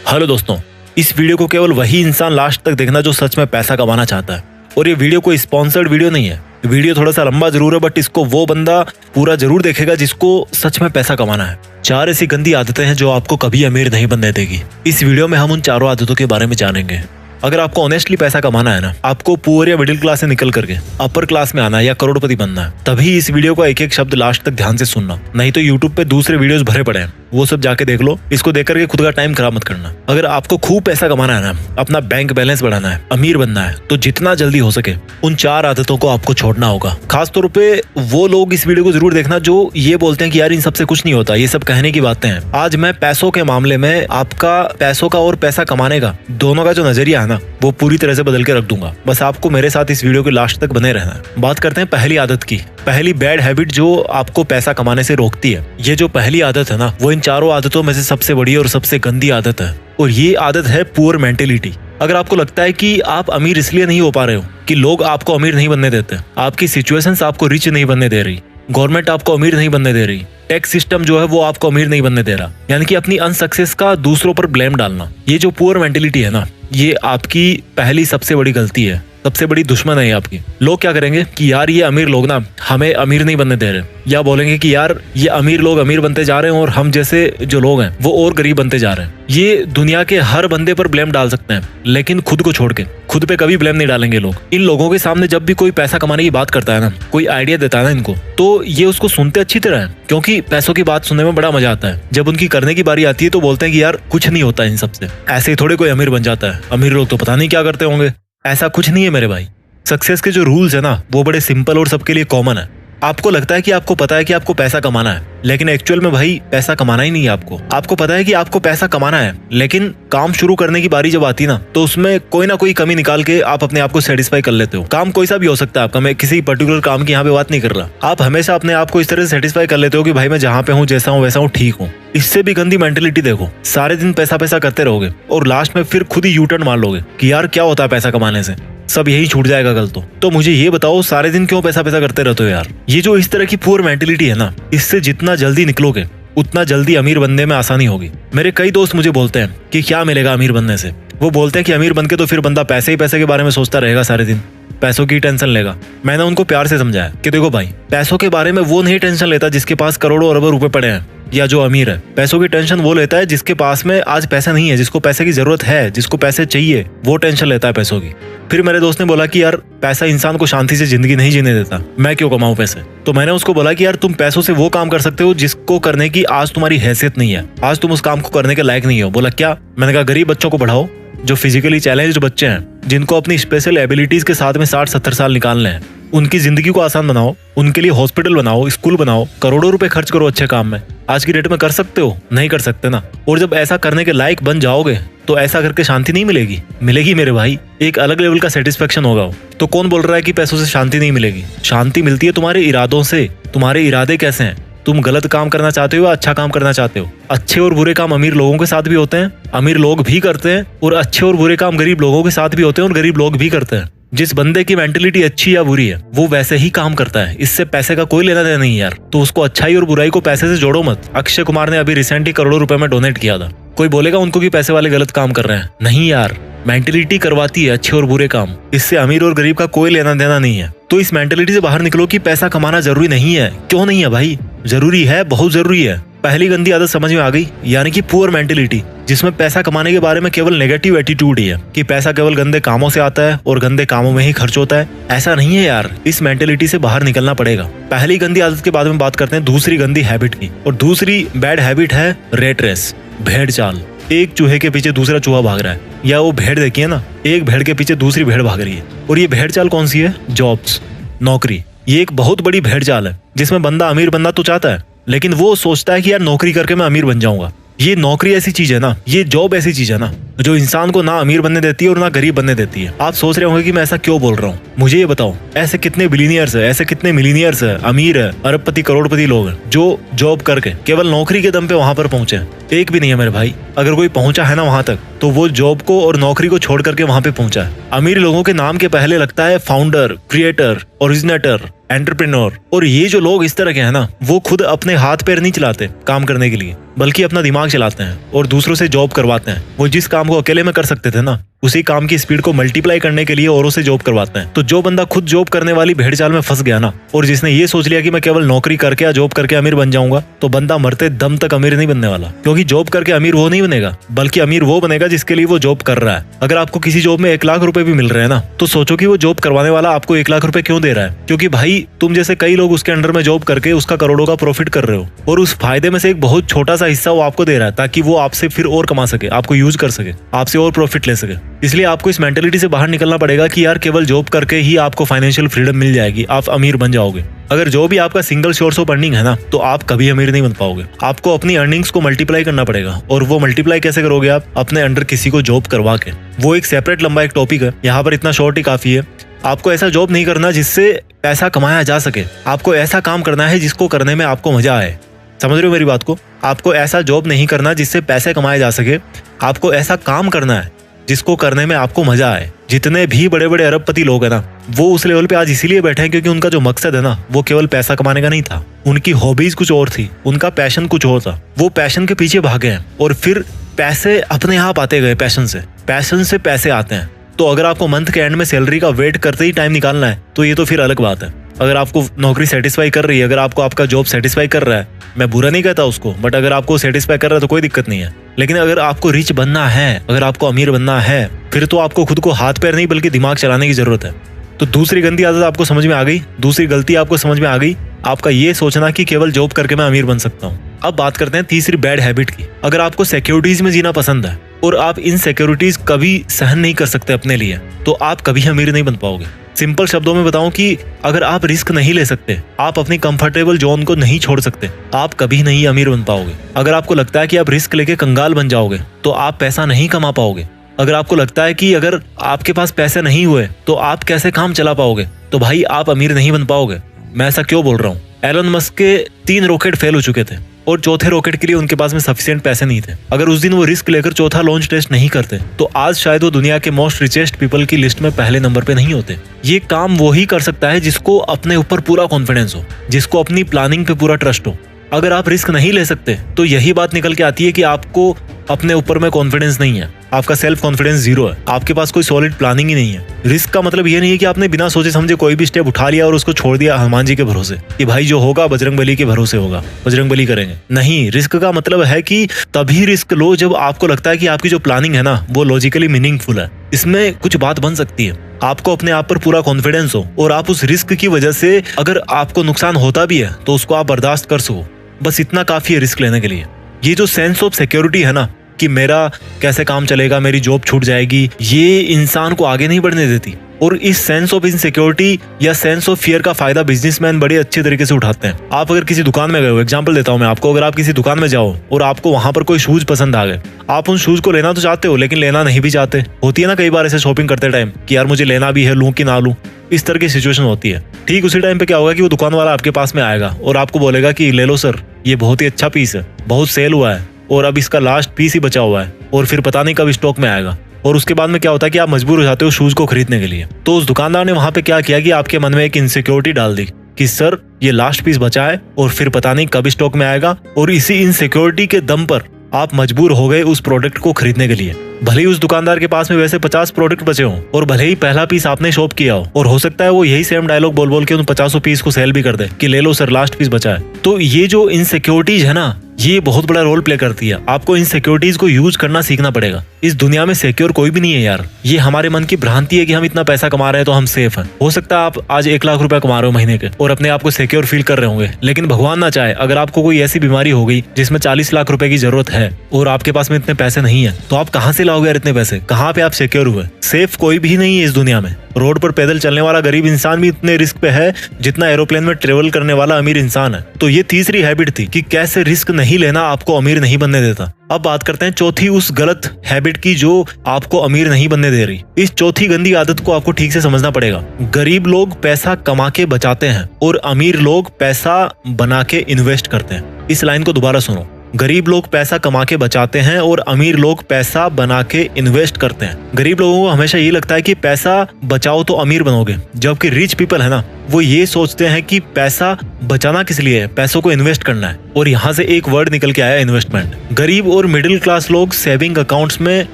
Hello दोस्तों, इस video को केवल वही इंसान लास्ट तक देखना जो सच में पैसा कमाना चाहता है। और ये वीडियो कोई स्पॉन्सर्ड वीडियो नहीं है। वीडियो थोड़ा सा लंबा जरूर है, बट इसको वो बंदा पूरा जरूर देखेगा जिसको सच में पैसा कमाना है। 4 ऐसी गंदी आदतें हैं जो आपको कभी अमीर नहीं बनने देगी। इस वीडियो में हम उन 4 आदतों के बारे में जानेंगे। अगर आपको ऑनेस्टली पैसा कमाना है ना, आपको पुअर या मिडिल क्लास से निकल करके अपर क्लास में आना है या करोड़पति बनना है, तभी इस वीडियो का एक एक शब्द लास्ट तक ध्यान से सुनना। नहीं तो यूट्यूब पे दूसरे वीडियोस भरे पड़े हैं, वो सब जाके देख लो। इसको देख करके खुद का टाइम खराब मत करना। अगर आपको खूब पैसा कमाना है ना, अपना बैंक बैलेंस बढ़ाना है, अमीर बनना है, तो जितना जल्दी हो सके उन 4 आदतों को आपको छोड़ना होगा। खासतौर पे वो लोग इस वीडियो को जरूर देखना जो ये बोलते हैं कि यार इन सबसे कुछ नहीं होता, ये सब कहने की बातें हैं। आज मैं पैसों के मामले में आपका पैसों का और पैसा कमाने का दोनों का जो नजरिया है ना, वो पूरी तरह से बदल के रख दूंगा। बस आपको मेरे साथ इस वीडियो के लास्ट तक बने रहना है। बात करते हैं पहली आदत की। पहली बैड हैबिट जो आपको पैसा कमाने से रोकती है। ये जो पहली आदत है ना, वो इन 4 आदतों में से सबसे बड़ी और सबसे गंदी आदत है। और ये आदत है पुअर मेंटेलिटी। अगर आपको लगता है कि आप अमीर इसलिए नहीं हो पा रहे हो कि लोग आपको अमीर नहीं बनने देते, आपकी सिचुएशंस आपको रिच नहीं बनने दे रही, गवर्नमेंट आपको अमीर नहीं बनने दे रही, टैक्स सिस्टम जो है वो आपको अमीर नहीं बनने दे रहा, यानी कि अपनी अनसक्सेस का दूसरों पर ब्लेम डालना, ये जो पुअर मेंटेलिटी है ना, ये आपकी पहली सबसे बड़ी गलती है, सबसे बड़ी दुश्मन है आपकी। लोग क्या करेंगे कि यार ये अमीर लोग ना हमें अमीर नहीं बनने दे रहे, या बोलेंगे कि यार ये अमीर लोग अमीर बनते जा रहे हैं और हम जैसे जो लोग हैं वो और गरीब बनते जा रहे हैं। ये दुनिया के हर बंदे पर ब्लेम डाल सकते हैं, लेकिन खुद को छोड़ के खुद पे कभी ब्लेम नहीं डालेंगे लोग। इन लोगों के सामने जब भी कोई पैसा कमाने की बात करता है ना, कोई आइडिया देता है ना इनको, तो ये उसको सुनते अच्छी तरह है, क्योंकि पैसों की बात सुनने में बड़ा मजा आता है। जब उनकी करने की बारी आती है तो बोलते हैं कि यार कुछ नहीं होता इन सबसे, ऐसे ही थोड़े कोई अमीर बन जाता है, अमीर लोग तो पता नहीं क्या करते होंगे। ऐसा कुछ नहीं है मेरे भाई। सक्सेस के जो रूल्स है ना, वो बड़े सिंपल और सबके लिए कॉमन है। आपको लगता है कि आपको पता है कि आपको पैसा कमाना है, लेकिन एक्चुअल में भाई पैसा कमाना ही नहीं है आपको। आपको पता है कि आपको पैसा कमाना है, लेकिन काम शुरू करने की बारी जब आती ना, तो उसमें कोई ना कोई कमी निकाल के आप अपने आप को सेटिस्फाई कर लेते हो। काम कोई सा भी हो सकता है आपका, मैं किसी पर्टिकुलर काम की यहाँ पे बात नहीं कर रहा। आप हमेशा अपने आप को इस तरह से सेटिस्फाई कर लेते हो कि भाई मैं जहाँ पे हूँ, जैसा हूँ वैसा हूँ, ठीक हूँ। इससे भी गंदी मेंटेलिटी देखो, सारे दिन पैसा पैसा करते रहोगे और लास्ट में फिर खुद ही यू टर्न मार लोगे कि यार क्या होता है पैसा कमाने से, सब यही छूट जाएगा कल तो मुझे ये बताओ सारे दिन क्यों पैसा पैसा करते रहते हो यार। ये जो इस तरह की पुअर मेंटेलिटी है ना, इससे जितना जल्दी निकलोगे उतना जल्दी अमीर बनने में आसानी होगी। मेरे कई दोस्त मुझे बोलते हैं कि क्या मिलेगा अमीर बनने से। वो बोलते हैं कि अमीर बन के तो फिर बंदा पैसे ही पैसे के बारे में सोचता रहेगा, सारे दिन पैसों की टेंशन लेगा। मैंने उनको प्यार से समझाया कि देखो भाई, पैसों के बारे में वो नहीं टेंशन लेता जिसके पास करोड़ों अरबों रुपए पड़े हैं या जो अमीर है। पैसों की टेंशन वो लेता है जिसके पास में आज पैसा नहीं है, जिसको पैसे की जरूरत है, जिसको पैसे चाहिए, वो टेंशन लेता है पैसों की। फिर मेरे दोस्त ने बोला कि यार पैसा इंसान को शांति से जिंदगी नहीं जीने देता, मैं क्यों कमाऊं पैसे। तो मैंने उसको बोला कि यार तुम पैसों से वो काम कर सकते हो जिसको करने की आज तुम्हारी हैसियत नहीं है, आज तुम उस काम को करने के लायक नहीं हो। बोला क्या? मैंने कहा गरीब बच्चों को पढ़ाओ, जो फिजिकली चैलेंज्ड बच्चे हैं, जिनको अपनी स्पेशल एबिलिटीज के साथ में 60-70 साल निकालने हैं, उनकी जिंदगी को आसान बनाओ, उनके लिए हॉस्पिटल बनाओ, स्कूल बनाओ, करोड़ों रुपए खर्च करो अच्छे काम में। आज की डेट में कर सकते हो? नहीं कर सकते ना। और जब ऐसा करने के लायक बन जाओगे तो ऐसा करके शांति नहीं मिलेगी, मिलेगी मेरे भाई, एक अलग लेवल का सेटिस्फेक्शन होगा। तो कौन बोल रहा है कि पैसों से शांति नहीं मिलेगी? शांति मिलती है तुम्हारे इरादों से। तुम्हारे इरादे कैसे हैं? तुम गलत काम करना चाहते हो या अच्छा काम करना चाहते हो? अच्छे और बुरे काम अमीर लोगों के साथ भी होते हैं, अमीर लोग भी करते हैं, और अच्छे और बुरे काम गरीब लोगों के साथ भी होते हैं और गरीब लोग भी करते हैं। जिस बंदे की मेंटेलिटी अच्छी या बुरी है वो वैसे ही काम करता है, इससे पैसे का कोई लेना देना नहीं यार। तो उसको अच्छाई और बुराई को पैसे से जोड़ो मत। अक्षय कुमार ने अभी रिसेंटली करोड़ों रुपए में डोनेट किया था। कोई बोलेगा उनको कि पैसे वाले गलत काम कर रहे हैं? नहीं यार, मेंटेलिटी करवाती है अच्छे और बुरे काम, इससे अमीर और गरीब का कोई लेना देना नहीं है। तो इस मेंटेलिटी से बाहर निकलो कि पैसा कमाना जरूरी नहीं है। क्यों नहीं है भाई? जरूरी है, बहुत जरूरी है। पहली गंदी आदत समझ में आ गई, यानी कि पुअर मेंटेलिटी, जिसमें पैसा कमाने के बारे में केवल नेगेटिव एटीट्यूड ही है कि पैसा केवल गंदे कामों से आता है और गंदे कामों में ही खर्च होता है। ऐसा नहीं है यार, इस मेंटेलिटी से बाहर निकलना पड़ेगा। पहली गंदी आदत के बाद में बात करते हैं दूसरी गंदी हैबिट की, और दूसरी बैड हैबिट है रेट रेस, भेड़ चाल। एक चूहे के पीछे दूसरा चूहा भाग रहा है, या वो भेड़ देखिए ना, एक भेड़ के पीछे दूसरी भेड़ भाग रही है। और ये भेड़ चाल कौन सी है? जॉब्स, नौकरी। ये एक बहुत बड़ी भेड़ चाल है जिसमें बंदा अमीर बनना तो चाहता है, लेकिन वो सोचता है कि यार नौकरी करके मैं अमीर बन जाऊंगा। ये नौकरी ऐसी चीज है ना, ये जॉब ऐसी चीज है ना, जो इंसान को ना अमीर बनने देती है और ना गरीब बनने देती है। आप सोच रहे होंगे कि मैं ऐसा क्यों बोल रहा हूँ, मुझे ये बताओ, ऐसे कितने बिलियनियर्स है, ऐसे कितने मिलीनियर्स है, अमीर है, अरबपति करोड़पति लोग हैं जो जॉब करके केवल नौकरी के दम पे वहां पर पहुंचे। एक भी नहीं है मेरे भाई। अगर कोई पहुंचा है ना वहां तक, तो वो जॉब को और नौकरी को छोड़ करके वहां पे पहुंचा है। अमीर लोगों के नाम के पहले लगता है फाउंडर, क्रिएटर, ओरिजिनेटर, एंटरप्रेन्योर। और ये जो लोग इस तरह के हैं ना, वो खुद अपने हाथ पैर नहीं चलाते काम करने के लिए, बल्कि अपना दिमाग चलाते हैं और दूसरों से जॉब करवाते हैं। वो जिस काम को अकेले में कर सकते थे ना, उसी काम की स्पीड को मल्टीप्लाई करने के लिए औरों से जॉब करवाते हैं। तो जो बंदा खुद जॉब करने वाली भेड़ चाल में फंस गया ना, और जिसने ये सोच लिया कि मैं केवल नौकरी करके या जॉब करके अमीर बन जाऊंगा, तो बंदा मरते दम तक अमीर नहीं बनने वाला। क्योंकि जॉब करके अमीर वो नहीं बनेगा, बल्कि अमीर वो बनेगा जिसके लिए वो जॉब कर रहा है। अगर आपको किसी जॉब में 1 लाख रुपए भी मिल रहे हैं ना, तो सोचो कि वो जॉब करवाने वाला आपको 1 लाख रुपए क्यों दे रहा है। क्योंकि भाई तुम जैसे कई लोग उसके अंडर में जॉब करके उसका करोड़ों का प्रॉफिट कर रहे हो, और उस फायदे में से एक बहुत छोटा सा हिस्सा वो आपको दे रहा है, ताकि वो आपसे फिर और कमा सके, आपको यूज कर सके, आपसे और प्रॉफिट ले सके। इसलिए आपको इस मेंटेलिटी से बाहर निकलना पड़ेगा कि यार केवल जॉब करके ही आपको फाइनेंशियल फ्रीडम मिल जाएगी, आप अमीर बन जाओगे। अगर जो भी आपका सिंगल सोर्स ऑफ अर्निंग है ना, तो आप कभी अमीर नहीं बन पाओगे। आपको अपनी अर्निंग्स को मल्टीप्लाई करना पड़ेगा, और वो मल्टीप्लाई कैसे करोगे आप? अपने अंडर किसी को जॉब करवा के। वो एक सेपरेट लंबा एक टॉपिक है, यहाँ पर इतना शॉर्ट ही काफी है। आपको ऐसा जॉब नहीं करना जिससे पैसा कमाया जा सके, आपको ऐसा काम करना है जिसको करने में आपको मजा आए। समझ रहे हो मेरी बात को? आपको ऐसा जॉब नहीं करना जिससे पैसे कमाए जा सके, आपको ऐसा काम करना है जिसको करने में आपको मजा आए। जितने भी बड़े बड़े अरबपति लोग हैं ना, वो उस लेवल पे आज इसीलिए बैठे हैं क्योंकि उनका जो मकसद है ना, वो केवल पैसा कमाने का नहीं था। उनकी हॉबीज कुछ और थी, उनका पैशन कुछ और था। वो पैशन के पीछे भागे हैं और फिर पैसे अपने आप आते गए। पैशन से पैसे आते हैं। तो अगर आपको मंथ के एंड में सैलरी का वेट करते ही टाइम निकालना है, तो ये तो फिर अलग बात है। अगर आपको नौकरी सेटिस्फाई कर रही है, अगर आपको आपका जॉब सेटिस्फाई कर रहा है, मैं बुरा नहीं कहता उसको, बट अगर आपको सेटिस्फाई कर रहा है तो कोई दिक्कत नहीं है। लेकिन अगर आपको रिच बनना है, अगर आपको अमीर बनना है, फिर तो आपको खुद को हाथ पैर नहीं बल्कि दिमाग चलाने की जरूरत है। तो दूसरी गंदी आदत आपको समझ में आ गई, दूसरी गलती आपको समझ में आ गई, आपका ये सोचना कि केवल जॉब करके मैं अमीर बन सकता हूँ। अब बात करते हैं तीसरी बैड हैबिट की। अगर आपको सिक्योरिटीज में जीना पसंद है और आप इन सिक्योरिटीज कभी सहन नहीं कर सकते अपने लिए, तो आप कभी अमीर नहीं बन पाओगे। सिंपल शब्दों में बताऊं कि अगर आप रिस्क नहीं ले सकते, आप अपनी कंफर्टेबल जोन को नहीं छोड़ सकते, आप कभी नहीं अमीर बन पाओगे। अगर आपको लगता है कि आप रिस्क लेके कंगाल बन जाओगे, तो आप पैसा नहीं कमा पाओगे। अगर आपको लगता है कि अगर आपके पास पैसे नहीं हुए तो आप कैसे काम चला पाओगे, तो भाई आप अमीर नहीं बन पाओगे। मैं ऐसा क्यों बोल रहा हूँ? एलन मस्क के 3 रॉकेट फेल हो चुके थे और चौथे रॉकेट के लिए उनके पास में सफिशिएंट पैसे नहीं थे। अगर उस दिन वो रिस्क लेकर चौथा लॉन्च टेस्ट नहीं करते, तो आज शायद वो दुनिया के मोस्ट रिचेस्ट पीपल की लिस्ट में पहले नंबर पे नहीं होते। ये काम वो ही कर सकता है जिसको अपने ऊपर पूरा कॉन्फिडेंस हो, जिसको अपनी प्लानिंग पे पूरा ट्रस्ट हो। अगर आप रिस्क नहीं ले सकते, तो यही बात निकल के आती है कि आपको अपने ऊपर में कॉन्फिडेंस नहीं है, आपका सेल्फ कॉन्फिडेंस 0 है, आपके पास कोई सॉलिड प्लानिंग ही नहीं है। रिस्क का मतलब ये नहीं है कि आपने बिना सोचे समझे कोई भी स्टेप उठा लिया और उसको छोड़ दिया हनुमान जी के भरोसे कि भाई जो होगा बजरंग बली के भरोसे होगा, बजरंग बली करेंगे। नहीं, रिस्क का मतलब है कि तभी रिस्क लो जब आपको लगता है कि आपकी जो प्लानिंग है ना, वो लॉजिकली मीनिंगफुल है, इसमें कुछ बात बन सकती है, आपको अपने आप पर पूरा कॉन्फिडेंस हो और आप उस रिस्क की वजह से अगर आपको नुकसान होता भी है तो उसको आप बर्दाश्त कर सको। बस इतना काफी है रिस्क लेने के लिए। ये जो सेंस ऑफ सिक्योरिटी है ना, कि मेरा कैसे काम चलेगा, मेरी जॉब छूट जाएगी, ये इंसान को आगे नहीं बढ़ने देती। और इस सेंस ऑफ इनसिक्योरिटी या सेंस ऑफ फियर का फायदा बिजनेसमैन बड़े अच्छे तरीके से उठाते हैं। आप अगर किसी दुकान में गए हो, एग्जांपल देता हूं मैं आपको, अगर आप किसी दुकान में जाओ और आपको वहां पर कोई शूज पसंद आ गए, आप उन शूज को लेना तो चाहते हो लेकिन लेना नहीं भी चाहते। होती है ना कई बार ऐसे शॉपिंग करते टाइम कि यार मुझे लेना भी है, लूं कि ना लूं, इस तरह की सिचुएशन होती है। ठीक उसी टाइम पे क्या होगा कि वो दुकान वाला आपके पास में आएगा और आपको बोलेगा कि ले लो सर, ये बहुत ही अच्छा पीस है, बहुत सेल हुआ है और अब इसका लास्ट पीस ही बचा हुआ है और फिर पता नहीं कब स्टॉक में आएगा। और उसके बाद में क्या होता है कि आप मजबूर हो जाते हो शूज को खरीदने के लिए। तो उस दुकानदार ने वहां पे क्या किया कि आपके मन में एक इनसिक्योरिटी डाल दी कि सर ये लास्ट पीस बचा है और फिर पता नहीं कब स्टॉक में आएगा। और इसी इनसिक्योरिटी के दम पर आप मजबूर हो गए उस प्रोडक्ट को खरीदने के लिए। भले ही उस दुकानदार के पास में वैसे 50 प्रोडक्ट बचे हों और भले ही पहला पीस आपने शॉप किया हो, और हो सकता है वो यही सेम डायलॉग बोल बोल के उन 50 पीस को सेल भी कर दे कि ले लो सर लास्ट पीस बचा है। तो ये जो इनसिक्योरिटीज है ना, ये बहुत बड़ा रोल प्ले करती है। आपको इन सिक्योरिटीज को यूज करना सीखना पड़ेगा। इस दुनिया में सिक्योर कोई भी नहीं है यार। ये हमारे मन की भ्रांति है कि हम इतना पैसा कमा रहे हैं तो हम सेफ हैं। हो सकता है आप आज 1 लाख रुपए कमा रहे हो महीने के और अपने आप को सिक्योर फील कर रहे होंगे, लेकिन भगवान ना चाहे अगर आपको कोई ऐसी बीमारी हो गई जिसमें 40 लाख रुपए की जरूरत है और आपके पास में इतने पैसे नहीं है, तो आप कहाँ से लाओगे यार इतने पैसे? कहाँ पे आप सिक्योर हुए? सेफ कोई भी नहीं है इस दुनिया में। रोड पर पैदल चलने वाला गरीब इंसान भी इतने रिस्क पे है जितना एरोप्लेन में ट्रेवल करने वाला अमीर इंसान है। तो ये तीसरी हैबिट थी कि कैसे रिस्क नहीं लेना आपको अमीर नहीं बनने देता। अब बात करते हैं चौथी उस गलत हैबिट की जो आपको अमीर नहीं बनने दे रही। इस चौथी गंदी आदत को आपको ठीक से समझना पड़ेगा। गरीब लोग पैसा कमा के बचाते हैं और अमीर लोग पैसा बना के इन्वेस्ट करते हैं। इस लाइन को दोबारा सुनो, गरीब लोग पैसा कमा के बचाते हैं और अमीर लोग पैसा बना के इन्वेस्ट करते हैं। गरीब लोगों को हमेशा ये लगता है कि पैसा बचाओ तो अमीर बनोगे, जबकि रिच पीपल है ना, वो ये सोचते हैं कि पैसा बचाना किस लिए है, पैसों को इन्वेस्ट करना है। और यहाँ से एक वर्ड निकल के आया, इन्वेस्टमेंट। गरीब और मिडिल क्लास लोग सेविंग अकाउंट्स में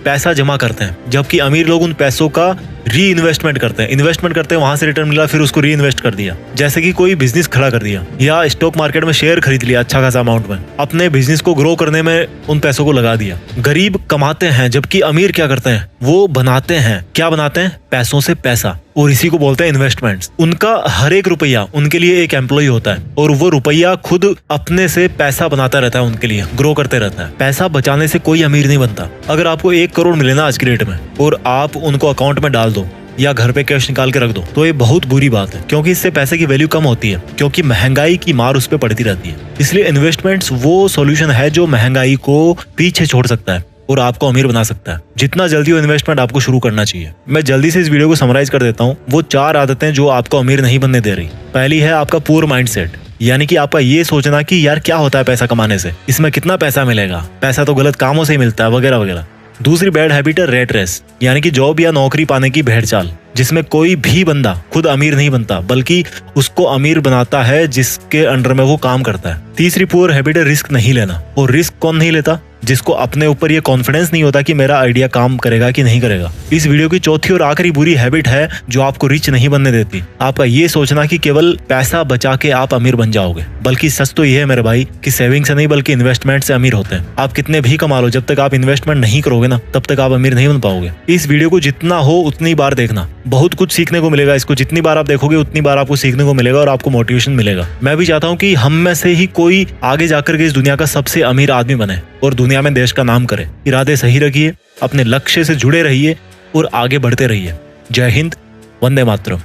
पैसा जमा करते हैं, जबकि अमीर लोग उन पैसों का री इन्वेस्टमेंट करते हैं। इन्वेस्टमेंट करते हैं, वहां से रिटर्न मिला, फिर उसको री इन्वेस्ट कर दिया। जैसे कि कोई बिजनेस खड़ा कर दिया या स्टॉक मार्केट में शेयर खरीद लिया अच्छा खासा अमाउंट में, अपने बिजनेस को ग्रो करने में उन पैसों को लगा दिया। गरीब कमाते हैं, जबकि अमीर क्या करते हैं, वो बनाते हैं। क्या बनाते हैं? पैसों से पैसा, और इसी को बोलते हैं इन्वेस्टमेंट्स। उनका हर एक रुपया उनके लिए एक एम्प्लॉय होता है और वो रुपया खुद अपने से पैसा बनाता रहता है, उनके लिए ग्रो करते रहता है। पैसा बचाने से कोई अमीर नहीं बनता। अगर आपको 1 करोड़ मिले ना आज की डेट में और आप उनको अकाउंट में डाल दो या घर पे कैश निकाल के रख दो, तो ये बहुत बुरी बात है, क्योंकि इससे पैसे की वैल्यू कम होती है, क्योंकि महंगाई की मार उस पर पड़ती रहती है। इसलिए इन्वेस्टमेंट्स वो सॉल्यूशन है जो महंगाई को पीछे छोड़ सकता है और आपको अमीर बना सकता है। जितना जल्दी हो इन्वेस्टमेंट आपको शुरू करना चाहिए। मैं जल्दी से इस वीडियो को समराइज कर देता हूँ। वो 4 आदतें जो आपको अमीर नहीं बनने दे रही। पहली है आपका पुअर माइंडसेट, यानी कि आपका ये सोचना कि यार क्या होता है पैसा कमाने से, इसमें कितना पैसा मिलेगा, पैसा तो गलत कामों से ही मिलता है, वगैरह वगैरह। दूसरी बैड हैबिट है रेट रेस, यानी कि जॉब या नौकरी पाने की भेड़ चाल, जिसमें कोई भी बंदा खुद अमीर नहीं बनता, बल्कि उसको अमीर बनाता है जिसके अंडर में वो काम करता है। तीसरी पुअर हैबिट है रिस्क नहीं लेना। और रिस्क कौन नहीं लेता? जिसको अपने ऊपर ये कॉन्फिडेंस नहीं होता कि मेरा आइडिया काम करेगा कि नहीं करेगा। इस वीडियो की चौथी और आखिरी बुरी हैबिट है जो आपको रिच नहीं बनने देती, आपका ये सोचना कि केवल पैसा बचा के आप अमीर बन जाओगे। बल्कि सच तो ये है मेरे भाई कि सेविंग से नहीं बल्कि इन्वेस्टमेंट से अमीर होते हैं। आप कितने भी कमा लो, जब तक आप इन्वेस्टमेंट नहीं करोगे ना, तब तक आप अमीर नहीं बन पाओगे। इस वीडियो को जितना हो उतनी बार देखना, बहुत कुछ सीखने को मिलेगा। इसको जितनी बार आप देखोगे उतनी बार आपको सीखने को मिलेगा और आपको मोटिवेशन मिलेगा। मैं भी चाहता हूँ कि हम में से ही कोई आगे जाकर के इस दुनिया का सबसे अमीर आदमी बने और दुनिया में देश का नाम करे। इरादे सही रखिए, अपने लक्ष्य से जुड़े रहिए और आगे बढ़ते रहिए। जय हिंद, वंदे मातरम।